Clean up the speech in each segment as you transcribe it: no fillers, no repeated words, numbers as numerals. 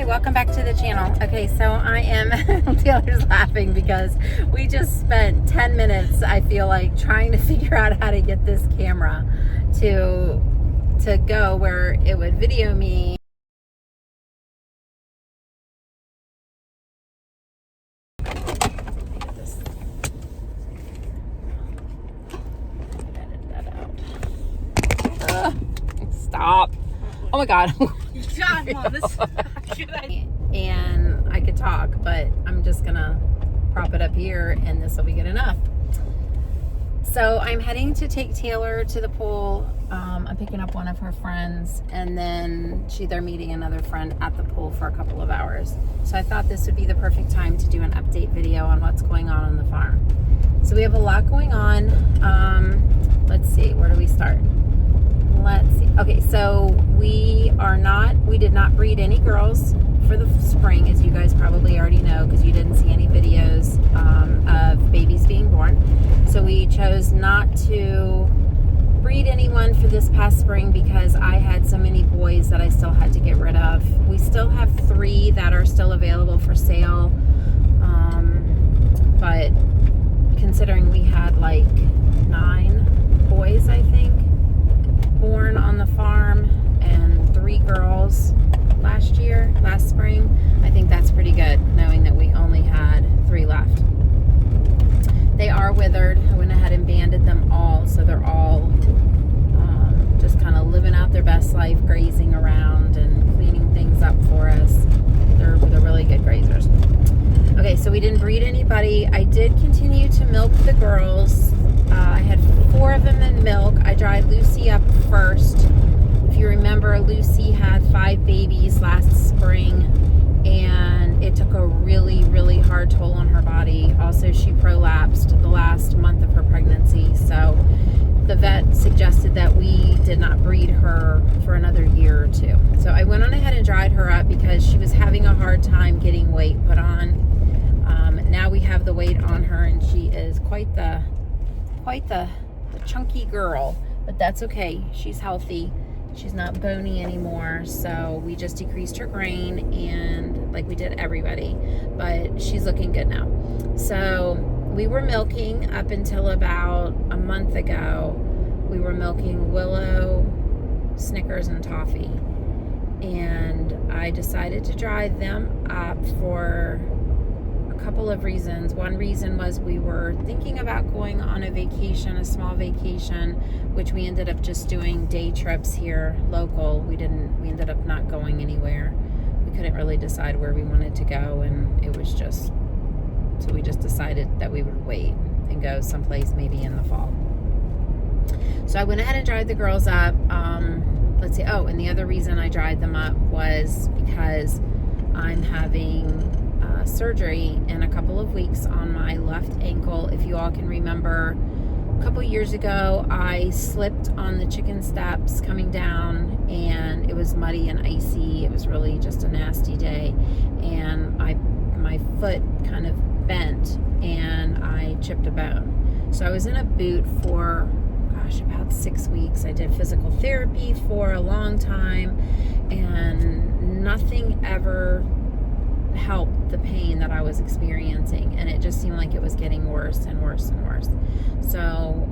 welcome back to the channel. Okay, so I am, Taylor's laughing because we just spent 10 minutes, I feel like, trying to figure out how to get this camera to go where it would video me. Stop. Oh my God. God, Mom, this is not a good idea. And I could talk, but I'm just gonna prop it up here and this will be good enough. So I'm heading to take Taylor to the pool. I'm picking up one of her friends, and then they're meeting another friend at the pool for a couple of hours. So I thought this would be the perfect time to do an update video on what's going on the farm. So we have a lot going on. Let's see, where do we start? Let's see. Okay, so we did not breed any girls for the spring, as you guys probably already know, because you didn't see any videos of babies being born. So we chose not to breed anyone for this past spring because I had so many boys that I still had to get rid of. We still have 3 that are still available for sale, but considering we had like 9 boys, I think, born on the farm and 3 girls last spring, I think that's pretty good, knowing that we only had 3 left. They are withered. I went ahead and banded them all, so they're all just kind of living out their best life, grazing around and cleaning things up for us. They're really good grazers. Okay, so we didn't breed anybody. I did continue to milk the girls. I had 4 of them in milk. I dried Lucy up first. If you remember, Lucy had 5 babies last spring, and it took a really, really hard toll on her body. Also, she prolapsed the last month of her pregnancy, so the vet suggested that we did not breed her for another year or 2. So I went on ahead and dried her up because she was having a hard time getting weight put on. Now we have the weight on her, and she is quite the chunky girl, but that's okay. She's healthy. She's not bony anymore, so we just decreased her grain, and like we did everybody, but she's looking good now. So we were milking up until about a month ago. We were milking Willow, Snickers, and Toffee, and I decided to dry them up for a couple of reasons. One reason was we were thinking about going on a vacation, a small vacation, which we ended up just doing day trips here local. We ended up not going anywhere. We couldn't really decide where we wanted to go, and it was just, so we just decided that we would wait and go someplace maybe in the fall. So I went ahead and dried the girls up. Let's see. Oh, and the other reason I dried them up was because I'm having surgery in a couple of weeks on my left ankle. If you all can remember, a couple years ago I slipped on the chicken steps coming down, and it was muddy and icy. It was really just a nasty day, and my foot kind of bent and I chipped a bone. So I was in a boot for about 6 weeks. I did physical therapy for a long time, and nothing ever helped the pain that I was experiencing, and it just seemed like it was getting worse and worse and worse. So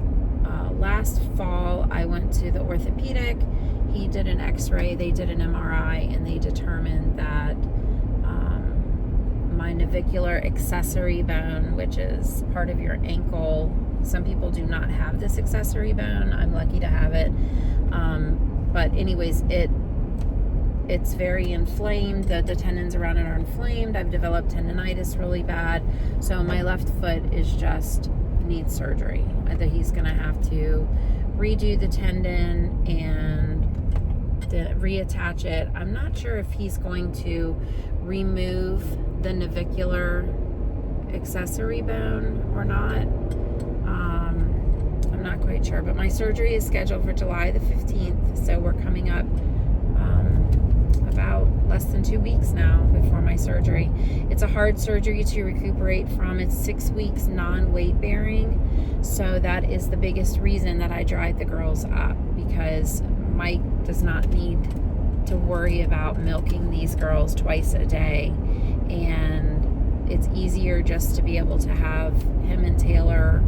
last fall I went to the orthopedic. He did an x-ray, they did an MRI, and they determined that my navicular accessory bone, which is part of your ankle, some people do not have this accessory bone. I'm lucky to have it, but anyways, it's very inflamed. The tendons around it are inflamed. I've developed tendonitis really bad. So my left foot needs surgery. Either he's going to have to redo the tendon and reattach it. I'm not sure if he's going to remove the navicular accessory bone or not. I'm not quite sure, but my surgery is scheduled for July the 15th. So we're coming up about less than 2 weeks now before my surgery. It's a hard surgery to recuperate from. It's 6 weeks non-weight bearing. So that is the biggest reason that I dried the girls up, because Mike does not need to worry about milking these girls twice a day, and it's easier just to be able to have him and Taylor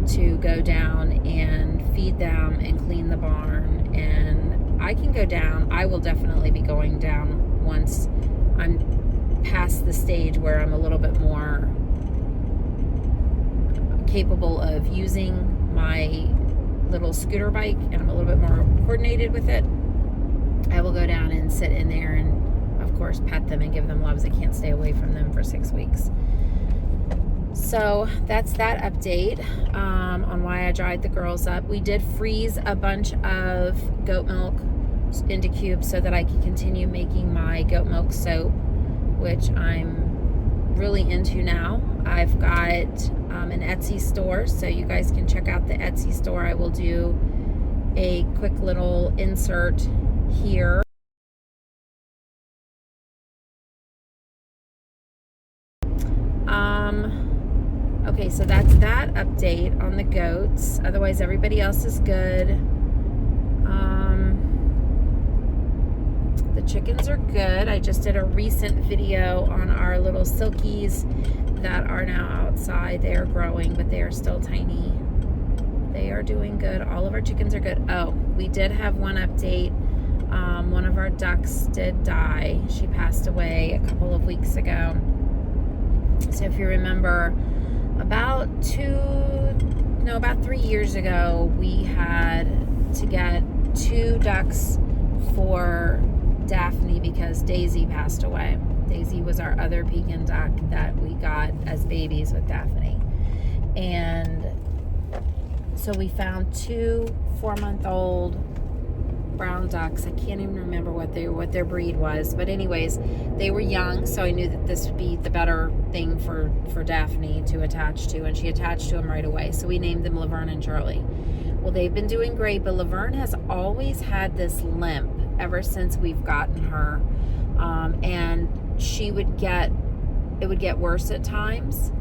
to go down and feed them and clean the barn. And I can go down. I will definitely be going down once I'm past the stage where I'm a little bit more capable of using my little scooter bike and I'm a little bit more coordinated with it. I will go down and sit in there and of course pet them and give them loves. I can't stay away from them for 6 weeks. So that's that update on why I dried the girls up. We did freeze a bunch of goat milk into cubes so that I can continue making my goat milk soap, which I'm really into now. I've got an Etsy store, so you guys can check out the Etsy store. I will do a quick little insert here. Okay, so that's that update on the goats. Otherwise, everybody else is good. The chickens are good. I just did a recent video on our little silkies that are now outside. They are growing, but they are still tiny. They are doing good. All of our chickens are good. Oh, we did have one update. One of our ducks did die. She passed away a couple of weeks ago. So if you remember, about 3 years ago, we had to get 2 ducks for Daphne because Daisy passed away. Daisy was our other Pekin duck that we got as babies with Daphne. And so we found 2 4-month-old brown ducks. I can't even remember what their breed was, but anyways, they were young, so I knew that this would be the better thing for Daphne to attach to, and she attached to them right away. So we named them Laverne and Charlie. Well, they've been doing great, but Laverne has always had this limp ever since we've gotten her, and it would get worse at times,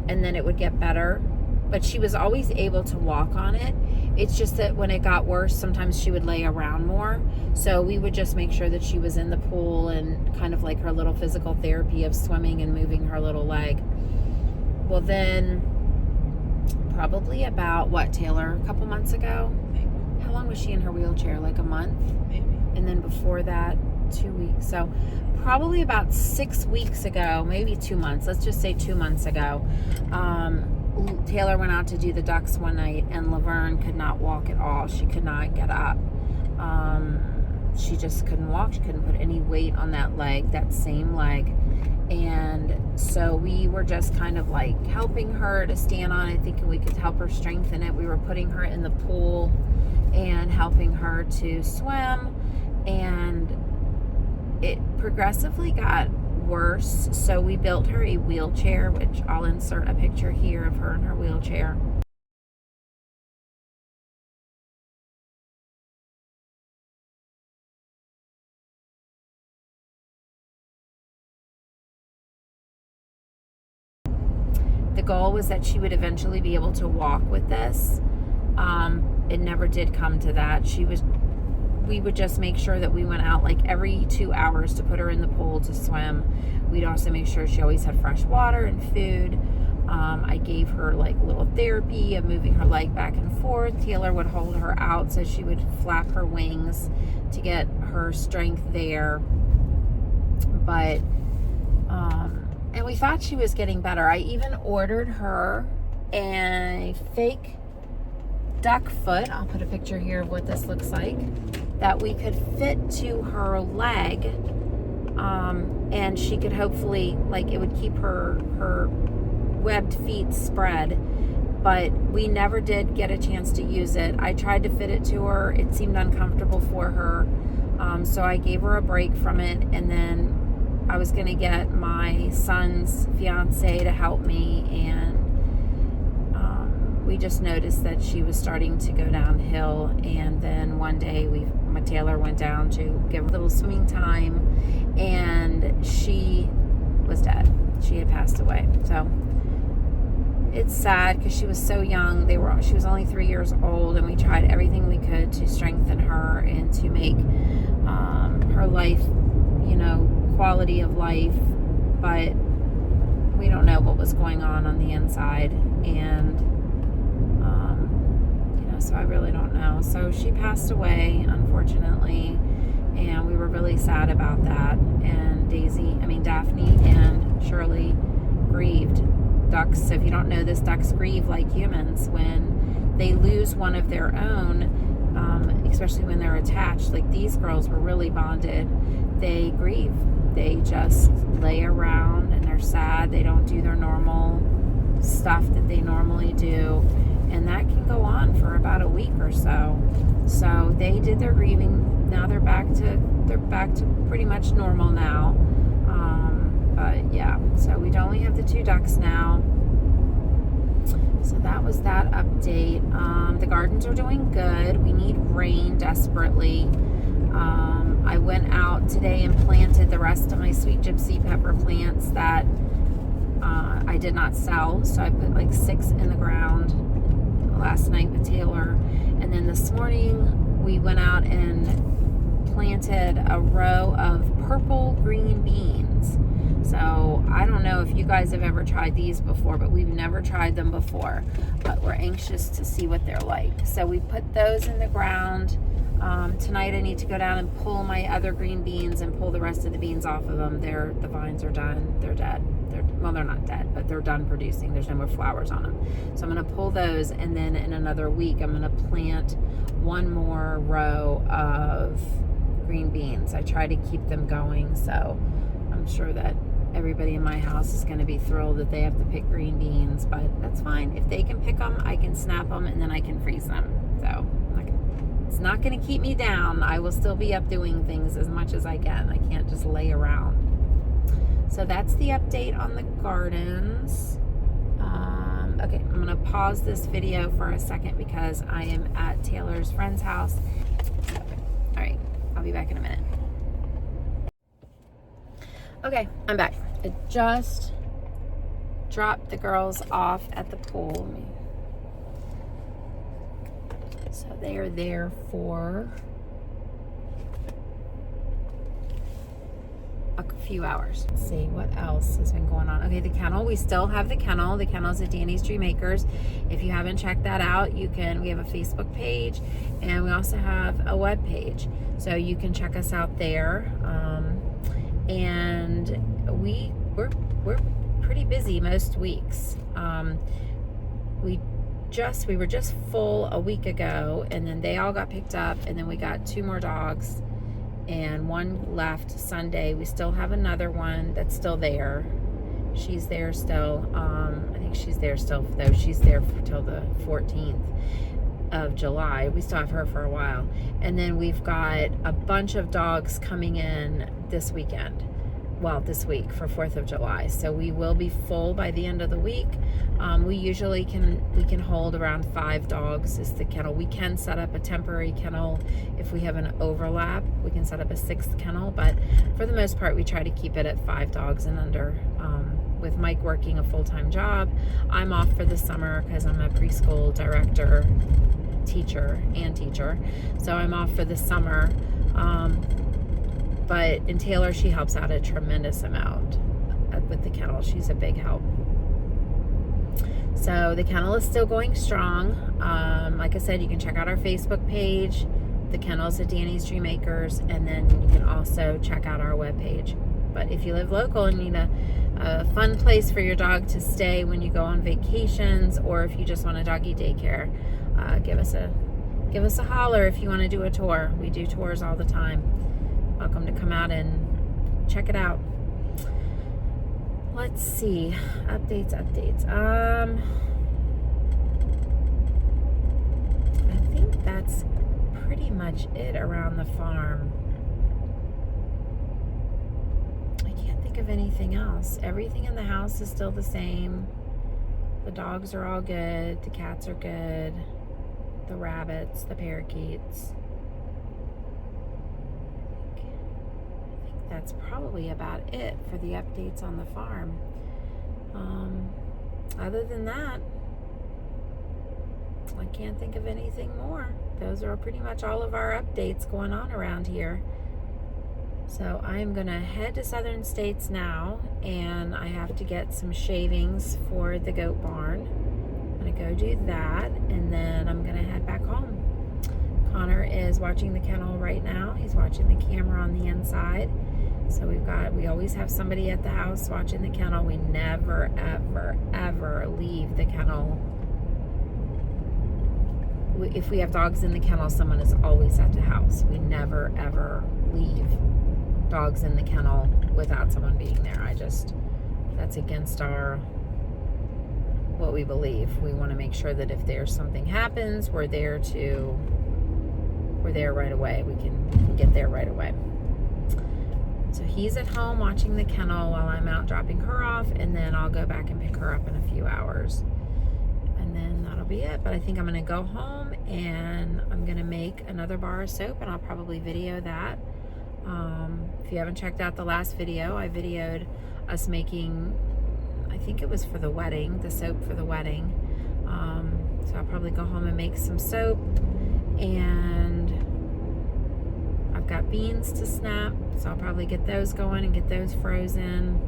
and then it would get better. But she was always able to walk on it. It's just that when it got worse, sometimes she would lay around more. So we would just make sure that she was in the pool and kind of like her little physical therapy of swimming and moving her little leg. Well, then probably about, Taylor, a couple months ago? Maybe. How long was she in her wheelchair? Like a month? Maybe. And then before that, 2 weeks. So probably about 6 weeks ago, maybe 2 months. Let's just say 2 months ago. Taylor went out to do the ducks one night, and Laverne could not walk at all. She could not get up. She just couldn't walk. She couldn't put any weight on that leg, that same leg. And so we were just kind of like helping her to stand on it, thinking we could help her strengthen it. We were putting her in the pool and helping her to swim, and it progressively got worse. So we built her a wheelchair, which I'll insert a picture here of her in her wheelchair. The goal was that she would eventually be able to walk with this. It never did come to that. We would just make sure that we went out like every 2 hours to put her in the pool to swim. We'd also make sure she always had fresh water and food. I gave her like little therapy of moving her leg back and forth. Taylor would hold her out so she would flap her wings to get her strength there. But, and we thought she was getting better. I even ordered her a fake duck foot. I'll put a picture here of what this looks like, that we could fit to her leg, and she could hopefully, like, it would keep her webbed feet spread. But we never did get a chance to use it. I tried to fit it to her. It seemed uncomfortable for her, so I gave her a break from it, and then I was gonna get my son's fiance to help me, and we just noticed that she was starting to go downhill. And then one day Taylor went down to give her a little swimming time, and she was dead. She had passed away. So it's sad because she was so young. She was only 3 years old, and we tried everything we could to strengthen her and to make her life, quality of life. But we don't know what was going on the inside, and so I really don't know. So she passed away, unfortunately, and we were really sad about that. And Daphne and Shirley grieved. Ducks, if you don't know this, ducks grieve like humans when they lose one of their own, especially when they're attached. Like, these girls were really bonded. They grieve. They just lay around and they're sad. They don't do their normal stuff that they normally do, and that can go on for about a week or so. So they did their grieving. Now they're back to pretty much normal now. But yeah, so we only have the 2 ducks now. So that was that update. The gardens are doing good. We need rain desperately. I went out today and planted the rest of my sweet gypsy pepper plants that I did not sell. So I put like 6 in the ground last night with Taylor. And then this morning we went out and planted a row of purple green beans. So I don't know if you guys have ever tried these before, but we've never tried them before. But we're anxious to see what they're like. So we put those in the ground. Tonight I need to go down and pull my other green beans and pull the rest of the beans off of them. The vines are done. They're dead. They're not dead, but they're done producing. There's no more flowers on them. So I'm going to pull those, and then in another week I'm going to plant one more row of green beans. I try to keep them going, so I'm sure that everybody in my house is going to be thrilled that they have to pick green beans, but that's fine. If they can pick them, I can snap them, and then I can freeze them. So it's not going to keep me down. I will still be up doing things as much as I can. I can't just lay around. So that's the update on the gardens. Okay, I'm going to pause this video for a second because I am at Taylor's friend's house. All right, I'll be back in a minute. Okay, I'm back. I just dropped the girls off at the pool. So they are there for a few hours. Let's see what else has been going on. Okay, the kennel. We still have the kennel. The kennel's at Danny's Dream Acres. If you haven't checked that out, we have a Facebook page, and we also have a web page. So you can check us out there. And we're pretty busy most weeks. We were just full a week ago, and then they all got picked up, and then we got 2 more dogs, and one left Sunday. We still have another one that's still there. She's there still. I think she's there still, though. She's there till the 14th of July. We still have her for a while. And then we've got a bunch of dogs coming in this weekend. Well, this week for 4th of July. So we will be full by the end of the week. We usually can hold around 5 dogs is the kennel. We can set up a temporary kennel if we have an overlap. We can set up a 6th kennel, but for the most part, we try to keep it at 5 dogs and under. With Mike working a full-time job, I'm off for the summer because I'm a preschool director, teacher, so I'm off for the summer. But in Taylor, she helps out a tremendous amount with the kennel. She's a big help. So the kennel is still going strong. Like I said, you can check out our Facebook page. The kennel's at Danny's Dream Acres, and then you can also check out our webpage. But if you live local and need a fun place for your dog to stay when you go on vacations, or if you just want a doggy daycare, give us a holler if you want to do a tour. We do tours all the time. Welcome to come out and check it out. Let's see. Updates. I think that's pretty much it around the farm. I can't think of anything else. Everything in the house is still the same. The dogs are all good. The cats are good. The rabbits, the parakeets. That's probably about it for the updates on the farm. other than that, I can't think of anything more. Those are pretty much all of our updates going on around here. So I'm gonna head to Southern States now, and I have to get some shavings for the goat barn. I'm gonna go do that, and then I'm gonna head back home. Connor is watching the kennel right now. He's watching the camera on the inside. So we always have somebody at the house watching the kennel. We never, ever, ever leave the kennel. If we have dogs in the kennel, someone is always at the house. We never, ever leave dogs in the kennel without someone being there. That's against what we believe. We want to make sure that if there's something happens, we're there right away. We can get there right away. So he's at home watching the kennel while I'm out dropping her off, and then I'll go back and pick her up in a few hours. And then that'll be it. But I think I'm gonna go home and I'm gonna make another bar of soap, and I'll probably video that. If you haven't checked out the last video, I videoed us making, I think it was for the wedding, the soap for the wedding. So I'll probably go home and make some soap, and I've got beans to snap, so I'll probably get those going and get those frozen.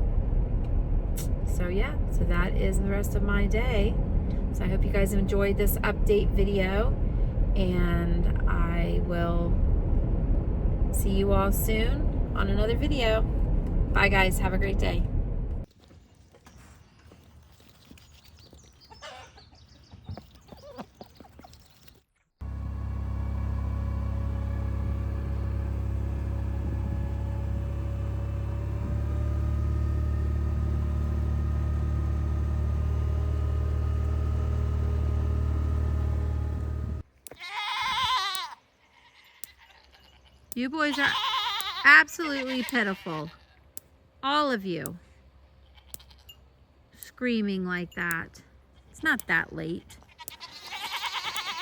So yeah, so that is the rest of my day. So I hope you guys enjoyed this update video, and I will see you all soon on another video. Bye guys, have a great day. You boys are absolutely pitiful. All of you. Screaming like that. It's not that late.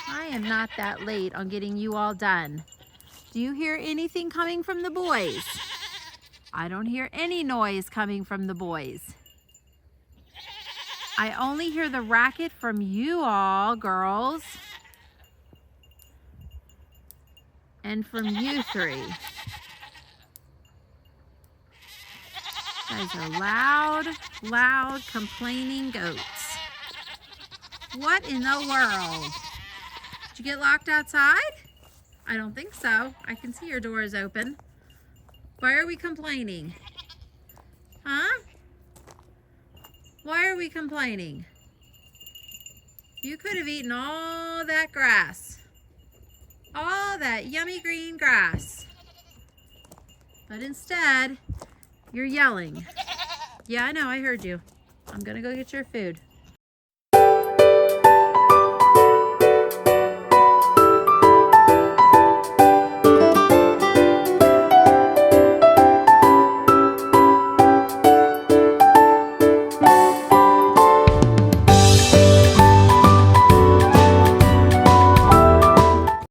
I am not that late on getting you all done. Do you hear anything coming from the boys? I don't hear any noise coming from the boys. I only hear the racket from you all, girls. And from you three. You guys are loud, complaining goats. What in the world? Did you get locked outside? I don't think so. I can see your door is open. Why are we complaining? Huh? Why are we complaining? You could have eaten all that grass. All that yummy green grass. But instead, you're yelling. Yeah, I know, I heard you. I'm gonna go get your food.